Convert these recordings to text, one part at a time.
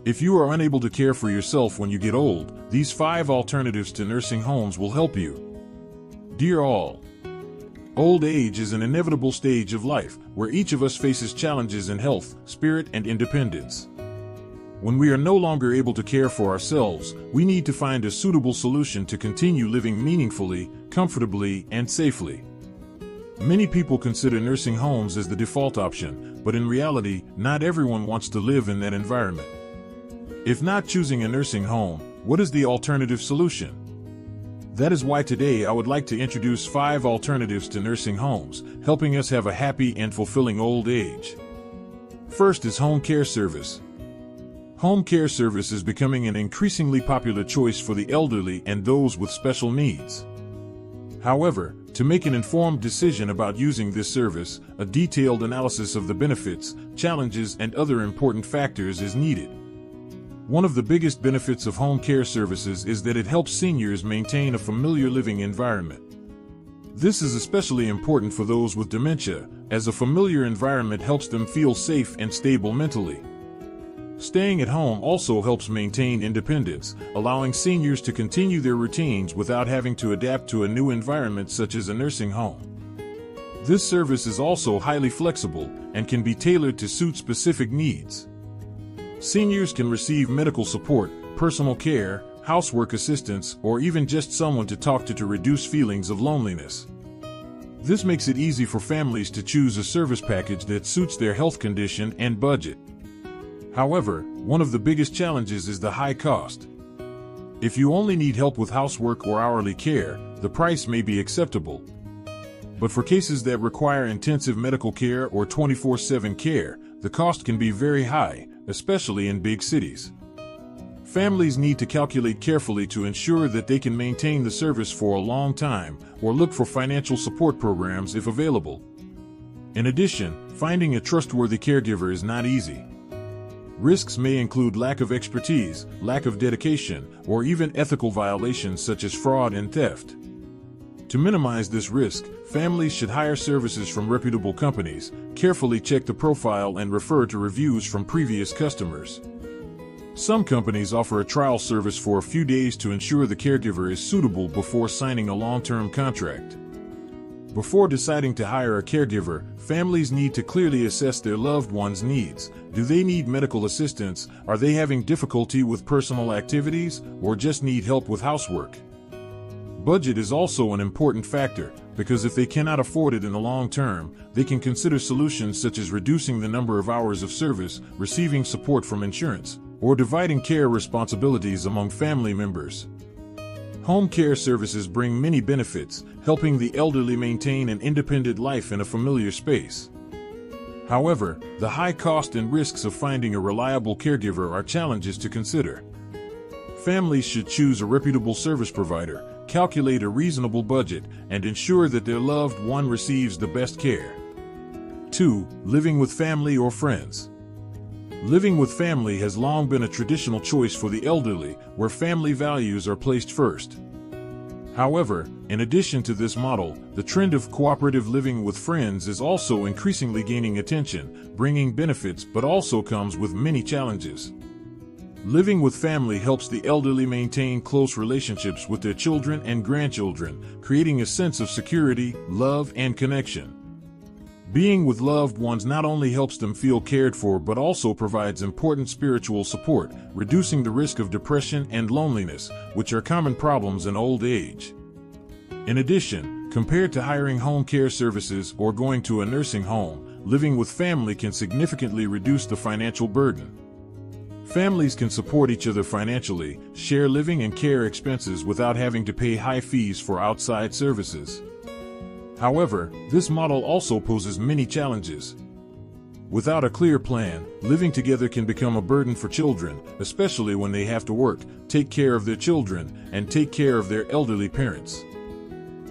If you are unable to care for yourself when you get old, these 5 alternatives to nursing homes will help you. Dear all, old age is an inevitable stage of life where each of us faces challenges in health, spirit, and independence. When we are no longer able to care for ourselves, we need to find a suitable solution to continue living meaningfully, comfortably, and safely. Many people consider nursing homes as the default option, but in reality, not everyone wants to live in that environment. If not choosing a nursing home, what is the alternative solution? That is why today I would like to introduce 5 alternatives to nursing homes, helping us have a happy and fulfilling old age. First is home care service. Home care service is becoming an increasingly popular choice for the elderly and those with special needs. However, to make an informed decision about using this service, a detailed analysis of the benefits, challenges, and other important factors is needed. One of the biggest benefits of home care services is that it helps seniors maintain a familiar living environment. This is especially important for those with dementia, as a familiar environment helps them feel safe and stable mentally. Staying at home also helps maintain independence, allowing seniors to continue their routines without having to adapt to a new environment such as a nursing home. This service is also highly flexible and can be tailored to suit specific needs. Seniors can receive medical support, personal care, housework assistance, or even just someone to talk to reduce feelings of loneliness. This makes it easy for families to choose a service package that suits their health condition and budget. However, one of the biggest challenges is the high cost. If you only need help with housework or hourly care, the price may be acceptable. But for cases that require intensive medical care or 24/7 care, the cost can be very high, especially in big cities. Families need to calculate carefully to ensure that they can maintain the service for a long time, or look for financial support programs if available. In addition, finding a trustworthy caregiver is not easy. Risks may include lack of expertise, lack of dedication, or even ethical violations such as fraud and theft. To minimize this risk, families should hire services from reputable companies, carefully check the profile, and refer to reviews from previous customers. Some companies offer a trial service for a few days to ensure the caregiver is suitable before signing a long-term contract. Before deciding to hire a caregiver, families need to clearly assess their loved one's needs. Do they need medical assistance? Are they having difficulty with personal activities, or just need help with housework? Budget is also an important factor, because if they cannot afford it in the long term, they can consider solutions such as reducing the number of hours of service, receiving support from insurance, or dividing care responsibilities among family members. Home care services bring many benefits, helping the elderly maintain an independent life in a familiar space. However, the high cost and risks of finding a reliable caregiver are challenges to consider. Families should choose a reputable service provider, calculate a reasonable budget, and ensure that their loved one receives the best care. 2. Living with family or friends. Living with family has long been a traditional choice for the elderly, where family values are placed first. However, in addition to this model, the trend of cooperative living with friends is also increasingly gaining attention, bringing benefits but also comes with many challenges. Living with family helps the elderly maintain close relationships with their children and grandchildren, creating a sense of security, love, and connection. Being with loved ones not only helps them feel cared for but also provides important spiritual support, reducing the risk of depression and loneliness, which are common problems in old age. In addition, compared to hiring home care services or going to a nursing home, living with family can significantly reduce the financial burden. Families can support each other financially, share living and care expenses without having to pay high fees for outside services. However, this model also poses many challenges. Without a clear plan, living together can become a burden for children, especially when they have to work, take care of their children, and take care of their elderly parents.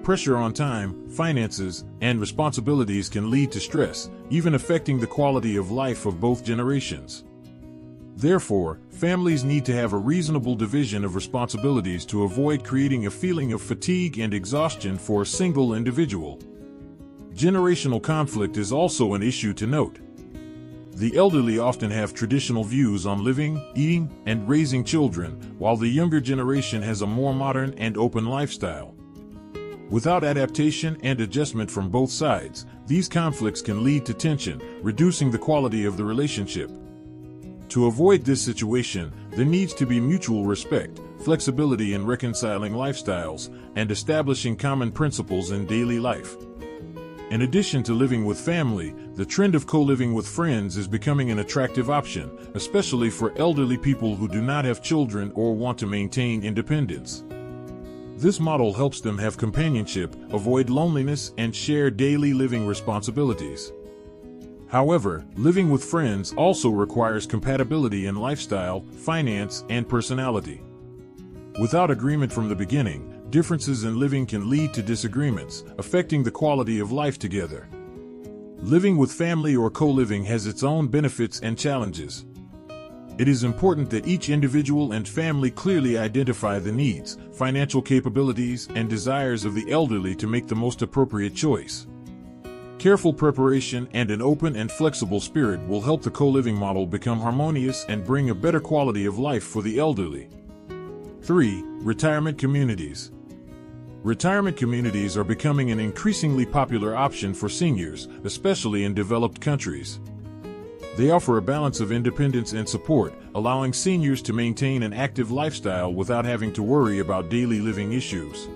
Pressure on time, finances, and responsibilities can lead to stress, even affecting the quality of life of both generations. Therefore, families need to have a reasonable division of responsibilities to avoid creating a feeling of fatigue and exhaustion for a single individual. Generational conflict is also an issue to note. The elderly often have traditional views on living, eating, and raising children, while the younger generation has a more modern and open lifestyle. Without adaptation and adjustment from both sides, these conflicts can lead to tension, reducing the quality of the relationship. To avoid this situation, there needs to be mutual respect, flexibility in reconciling lifestyles, and establishing common principles in daily life. In addition to living with family, the trend of co-living with friends is becoming an attractive option, especially for elderly people who do not have children or want to maintain independence. This model helps them have companionship, avoid loneliness, and share daily living responsibilities. However, living with friends also requires compatibility in lifestyle, finance, and personality. Without agreement from the beginning, differences in living can lead to disagreements, affecting the quality of life together. Living with family or co-living has its own benefits and challenges. It is important that each individual and family clearly identify the needs, financial capabilities, and desires of the elderly to make the most appropriate choice. Careful preparation and an open and flexible spirit will help the co-living model become harmonious and bring a better quality of life for the elderly. 3. Retirement communities. Retirement communities are becoming an increasingly popular option for seniors, especially in developed countries. They offer a balance of independence and support, allowing seniors to maintain an active lifestyle without having to worry about daily living issues.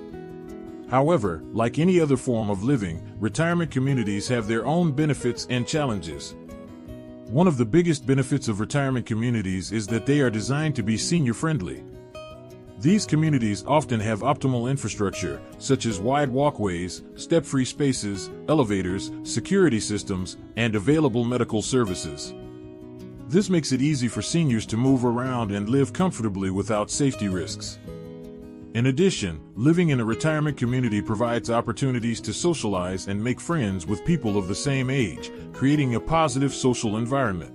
However, like any other form of living, retirement communities have their own benefits and challenges. One of the biggest benefits of retirement communities is that they are designed to be senior-friendly. These communities often have optimal infrastructure, such as wide walkways, step-free spaces, elevators, security systems, and available medical services. This makes it easy for seniors to move around and live comfortably without safety risks. In addition, living in a retirement community provides opportunities to socialize and make friends with people of the same age, creating a positive social environment.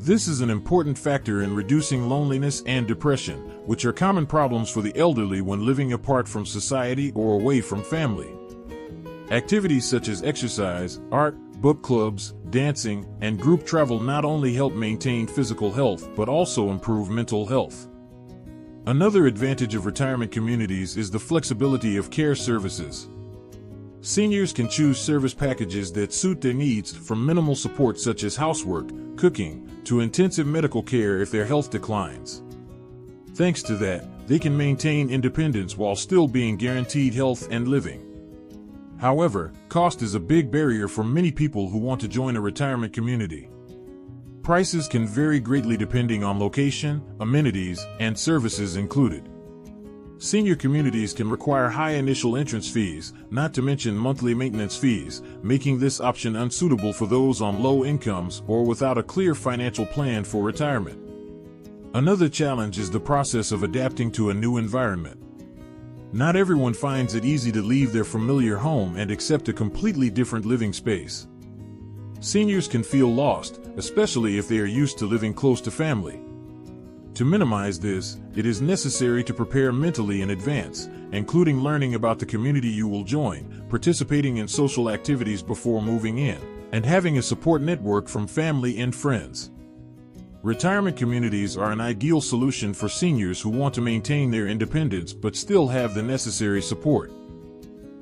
This is an important factor in reducing loneliness and depression, which are common problems for the elderly when living apart from society or away from family. Activities such as exercise, art, book clubs, dancing, and group travel not only help maintain physical health but also improve mental health. Another advantage of retirement communities is the flexibility of care services. Seniors can choose service packages that suit their needs, from minimal support such as housework, cooking, to intensive medical care if their health declines. Thanks to that, they can maintain independence while still being guaranteed health and living. However, cost is a big barrier for many people who want to join a retirement community. Prices can vary greatly depending on location, amenities, and services included. Senior communities can require high initial entrance fees, not to mention monthly maintenance fees, making this option unsuitable for those on low incomes or without a clear financial plan for retirement. Another challenge is the process of adapting to a new environment. Not everyone finds it easy to leave their familiar home and accept a completely different living space. Seniors can feel lost, especially if they are used to living close to family. To minimize this, it is necessary to prepare mentally in advance, including learning about the community you will join, participating in social activities before moving in, and having a support network from family and friends. Retirement communities are an ideal solution for seniors who want to maintain their independence but still have the necessary support.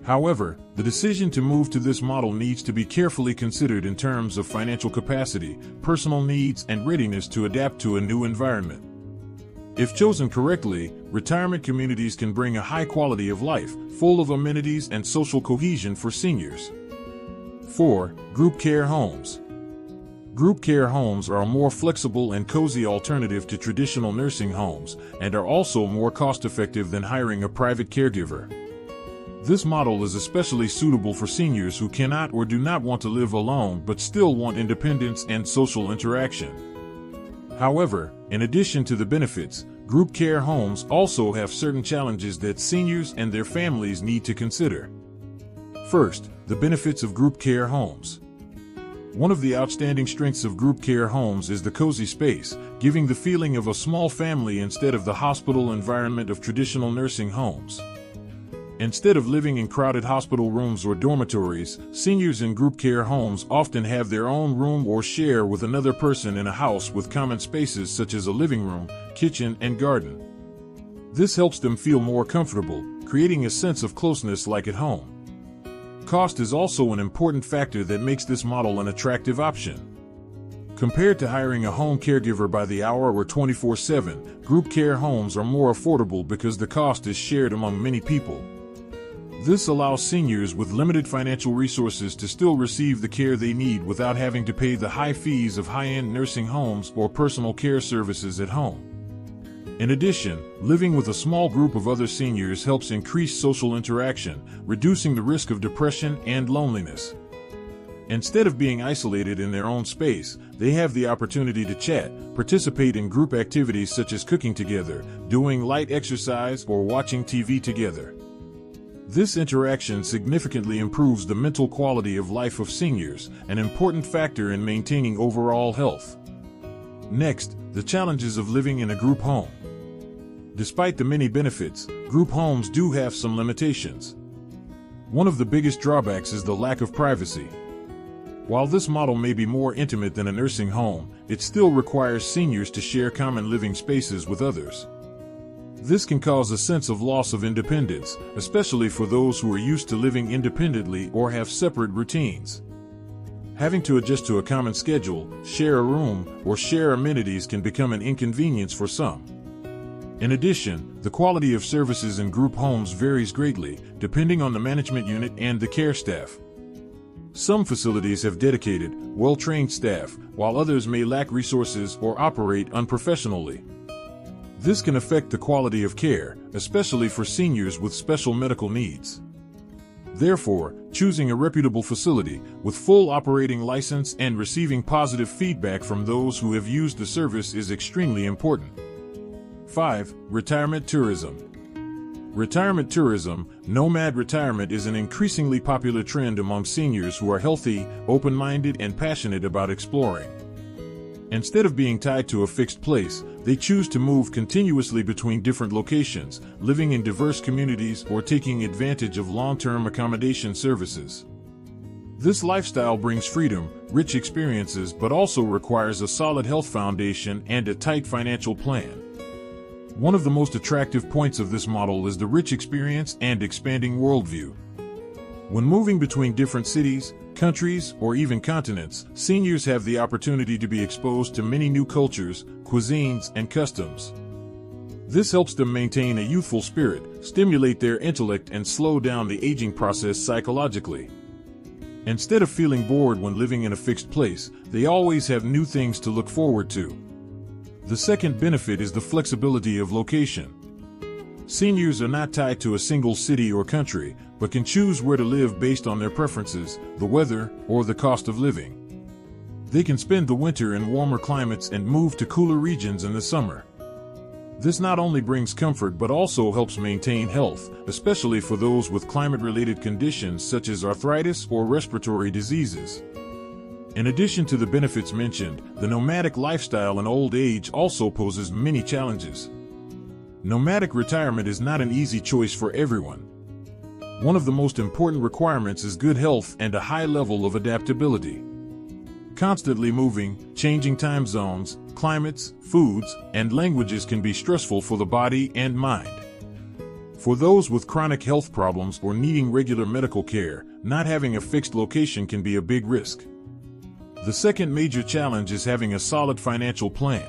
However, the decision to move to this model needs to be carefully considered in terms of financial capacity, personal needs, and readiness to adapt to a new environment. If chosen correctly, retirement communities can bring a high quality of life, full of amenities and social cohesion for seniors. 4. Group care homes. Group care homes are a more flexible and cozy alternative to traditional nursing homes, and are also more cost-effective than hiring a private caregiver. This model is especially suitable for seniors who cannot or do not want to live alone but still want independence and social interaction. However, in addition to the benefits, group care homes also have certain challenges that seniors and their families need to consider. First, the benefits of group care homes. One of the outstanding strengths of group care homes is the cozy space, giving the feeling of a small family instead of the hospital environment of traditional nursing homes. Instead of living in crowded hospital rooms or dormitories, seniors in group care homes often have their own room or share with another person in a house with common spaces such as a living room, kitchen, and garden. This helps them feel more comfortable, creating a sense of closeness like at home. Cost is also an important factor that makes this model an attractive option. Compared to hiring a home caregiver by the hour or 24/7, group care homes are more affordable because the cost is shared among many people. This allows seniors with limited financial resources to still receive the care they need without having to pay the high fees of high-end nursing homes or personal care services at home. In addition, living with a small group of other seniors helps increase social interaction, reducing the risk of depression and loneliness. Instead of being isolated in their own space, they have the opportunity to chat, participate in group activities such as cooking together, doing light exercise, or watching TV together. This interaction significantly improves the mental quality of life of seniors, an important factor in maintaining overall health. Next, the challenges of living in a group home. Despite the many benefits, group homes do have some limitations. One of the biggest drawbacks is the lack of privacy. While this model may be more intimate than a nursing home, it still requires seniors to share common living spaces with others. This can cause a sense of loss of independence, especially for those who are used to living independently or have separate routines. Having to adjust to a common schedule, share a room, or share amenities can become an inconvenience for some. In addition, the quality of services in group homes varies greatly, depending on the management unit and the care staff. Some facilities have dedicated, well-trained staff, while others may lack resources or operate unprofessionally. This can affect the quality of care, especially for seniors with special medical needs. Therefore, choosing a reputable facility with full operating license and receiving positive feedback from those who have used the service is extremely important. 5. Retirement tourism. Retirement tourism, nomad retirement, is an increasingly popular trend among seniors who are healthy, open-minded, and passionate about exploring. Instead of being tied to a fixed place, they choose to move continuously between different locations, living in diverse communities or taking advantage of long-term accommodation services. This lifestyle brings freedom, rich experiences, but also requires a solid health foundation and a tight financial plan. One of the most attractive points of this model is the rich experience and expanding worldview. When moving between different cities, countries, or even continents, seniors have the opportunity to be exposed to many new cultures, cuisines, and customs. This helps them maintain a youthful spirit, stimulate their intellect, and slow down the aging process psychologically. Instead of feeling bored when living in a fixed place, they always have new things to look forward to. The second benefit is the flexibility of location. Seniors are not tied to a single city or country, but can choose where to live based on their preferences, the weather, or the cost of living. They can spend the winter in warmer climates and move to cooler regions in the summer. This not only brings comfort but also helps maintain health, especially for those with climate-related conditions such as arthritis or respiratory diseases. In addition to the benefits mentioned, the nomadic lifestyle in old age also poses many challenges. Nomadic retirement is not an easy choice for everyone. One of the most important requirements is good health and a high level of adaptability. Constantly moving, changing time zones, climates, foods, and languages can be stressful for the body and mind. For those with chronic health problems or needing regular medical care, not having a fixed location can be a big risk. The second major challenge is having a solid financial plan.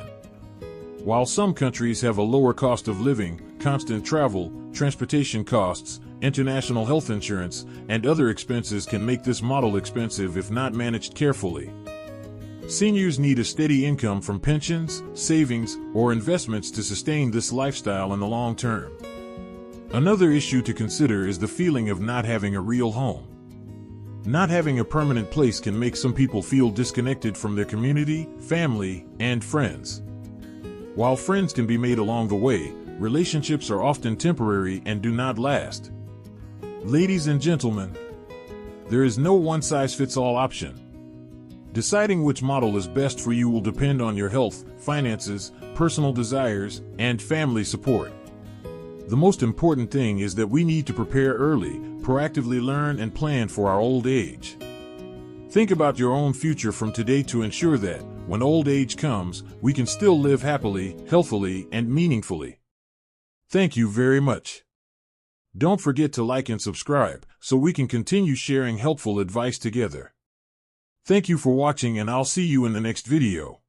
While some countries have a lower cost of living, constant travel, transportation costs, international health insurance, and other expenses can make this model expensive if not managed carefully. Seniors need a steady income from pensions, savings, or investments to sustain this lifestyle in the long term. Another issue to consider is the feeling of not having a real home. Not having a permanent place can make some people feel disconnected from their community, family, and friends. While friends can be made along the way, relationships are often temporary and do not last. Ladies and gentlemen, there is no one-size-fits-all option. Deciding which model is best for you will depend on your health, finances, personal desires, and family support. The most important thing is that we need to prepare early, proactively learn and plan for our old age. Think about your own future from today to ensure that, when old age comes, we can still live happily, healthily, and meaningfully. Thank you very much. Don't forget to like and subscribe, so we can continue sharing helpful advice together. Thank you for watching, and I'll see you in the next video.